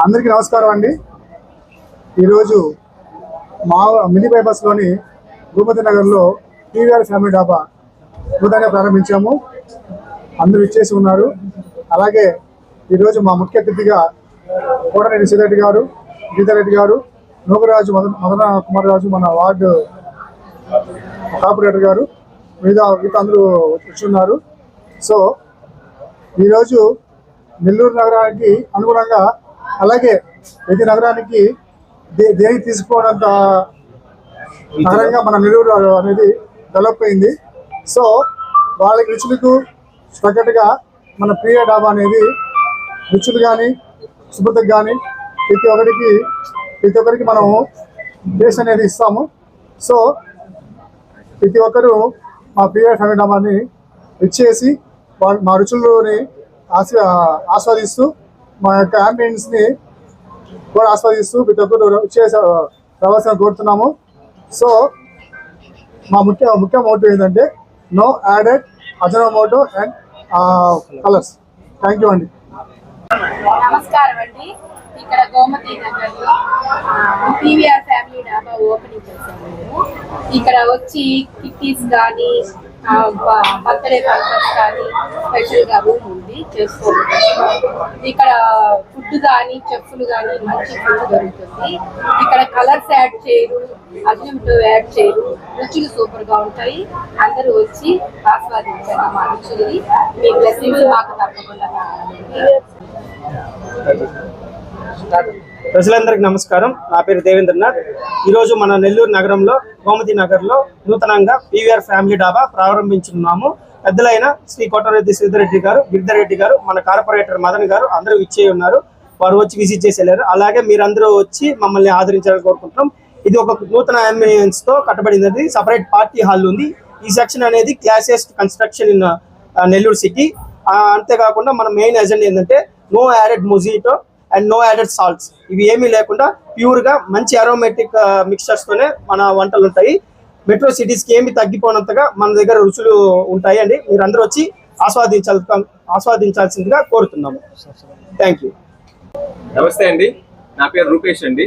అందరికీ నమస్కారం అండి. ఈరోజు మా మినీ బైపాస్లోని భూపతి నగర్లో పీవీఆర్ ఫ్యామిలీ డాబా నూతనంగా ప్రారంభించాము. అందరూ ఇచ్చేసి ఉన్నారు. అలాగే ఈరోజు మా ముఖ్య అతిథిగా కోటరెడ్డి సీతారెడ్డి గారు, గీతారెడ్డి గారు, నూకరాజు మదన కుమార్ రాజు, మన వార్డు కార్పొరేటర్ గారు, మిగతా అందరూ వచ్చున్నారు. సో ఈరోజు నెల్లూరు నగరానికి అనుగుణంగా, అలాగే ప్రతి నగరానికి దేనికి తీసుకోవడంత నగరంగా మన నెల్లూరు అనేది డెవలప్ అయింది. సో వాళ్ళకి రుచులకు తగ్గట్టుగా మన ప్రియ డాబా అనేది రుచులు కానీ శుభ్రతకు కానీ ప్రతి ఒక్కరికి మనము టేస్ట్ అనేది ఇస్తాము. సో ప్రతి ఒక్కరూ మా ప్రియ ఫ్యామిలీ డాబాని ఇచ్చేసి మా రుచులని ఆస్వాదిస్తూ మా యొక్క అంబియన్స్ని కూడా ఆస్వాదిస్తూ ప్రతి ఒక్కరు రావాల్సిన కోరుతున్నాము. సో మా ముఖ్య మోటో ఏంటంటే no added Ajinomoto and colours. Thank you అండి. నమస్కారం అండి. ఇక్కడ గోమతి నగర్లో పీవీఆర్ ఫ్యామిలీ డాబా ఓపెనింగ్ చేశాము. ఇక్కడ వచ్చి కిట్టీస్ కానీ బర్త్డే ఫంక్షన్స్ కానీ స్పెషల్గా రూమ్ ఉంది, చేసుకోవచ్చు. ఇక్కడ ఫుడ్ కానీ చెఫ్లు కానీ మంచి ఫుడ్ దొరుకుతుంది. ఇక్కడ కలర్స్ యాడ్ చేయరు, అజినోమోటో యాడ్ చేయరు, రుచులు సూపర్గా ఉంటాయి. అందరూ వచ్చి ఆస్వాదించండి మా రుచుల్ని. మీ బ్లెస్సింగ్స్ మాకు తప్పకుండా కావాలి. ప్రజలందరికీ నమస్కారం. నా పేరు దేవేంద్రనాథ్. ఈరోజు మన నెల్లూరు నగరంలో గోమతి నగర్లో నూతనంగా పీవీఆర్ ఫ్యామిలీ డాబా ప్రారంభించున్నాము. పెద్దలైన శ్రీ కోటరెడ్డి సీతారెడ్డి గారు, గిరిధరెడ్డి గారు, మన కార్పొరేటర్ మదన్ గారు అందరూ ఇచ్చే ఉన్నారు. వారు వచ్చి విజిట్ చేసి వెళ్ళారు. అలాగే మీరందరూ వచ్చి మమ్మల్ని ఆదరించాలని కోరుకుంటున్నాం. ఇది ఒక నూతన అంబియన్స్ తో కట్టబడినది. సపరేట్ పార్టీ హాల్ ఉంది. ఈ సెక్షన్ అనేది closest construction in Nellore city. అంతేకాకుండా మన మెయిన్ ఎజెండా ఏంటంటే no added mojito and no added salts. ఇవి ఏమీ లేకుండా ప్యూర్ గా మంచి అరోమేటిక్ మిక్చర్స్ తోనే మన వంటలు ఉంటాయి. మెట్రో సిటీస్ కి ఏమి తగ్గిపోనంతగా మన దగ్గర రుచులు ఉంటాయి అండి. మీరందరూ వచ్చి ఆస్వాదించాల్సిందిగా కోరుతున్నాము. Thank you. నమస్తే అండి, నా పేరు రూపేష్ అండి.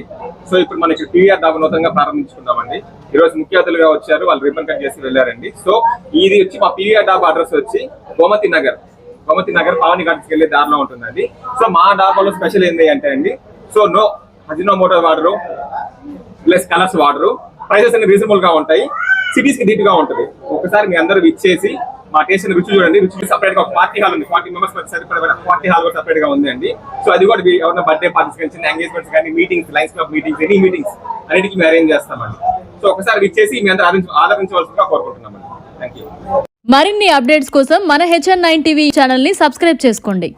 సో ఇప్పుడు మనకి పీవీఆర్ డాబా నూతనంగా ప్రారంభించుకున్నామండి. ఈరోజు ముఖ్య అతిథులుగా వచ్చారు, వాళ్ళు రిబన్ కట్ చేసి వెళ్ళారండి. సో ఇది వచ్చి మా పీవీఆర్ డాబా అడ్రస్ వచ్చి గోమతి నగర్ పావని ఘాట్కి వెళ్ళే దారిలో ఉంటుందండి. సో మా డాబాలో స్పెషల్ ఏంటి అంటే అండి, సో నో అజినోమోటో వాడరు, ప్లస్ కలర్స్ వాడరు, ప్రైసెస్ అన్ని రీజనబుల్ గా ఉంటాయి, సిటీస్ కి డీప్ గా ఉంటుంది. ఒకసారి మీ అందరూ ఇచ్చేసి మా టేస్ట్ రుచి చూడండి. రుచి సపరేట్ గా ఒక పార్టీ హాల్ ఉంది, 40 మెంబర్స్ సరిపడే పార్టీ హాల్ కూడా సపరేట్ గా ఉంది అండి. సో అది కూడా ఎవరైనా బర్త్డే పార్టీస్ కానీ, చిన్న ఎంగేజ్మెంట్స్ కానీ, meetings, lions club meetings, any meetings అన్నిటికీ మేము అరేంజ్ చేస్తామండి. సో ఒకసారి ఇచ్చేసి మీ అందరూ ఆదరించవలసిందిగా కోరుకుంటున్నామండి. Thank you. మరిన్ని అప్డేట్స్ కోసం మన HN9 టీవీ ఛానల్ ని సబ్స్క్రైబ్ చేసుకోండి.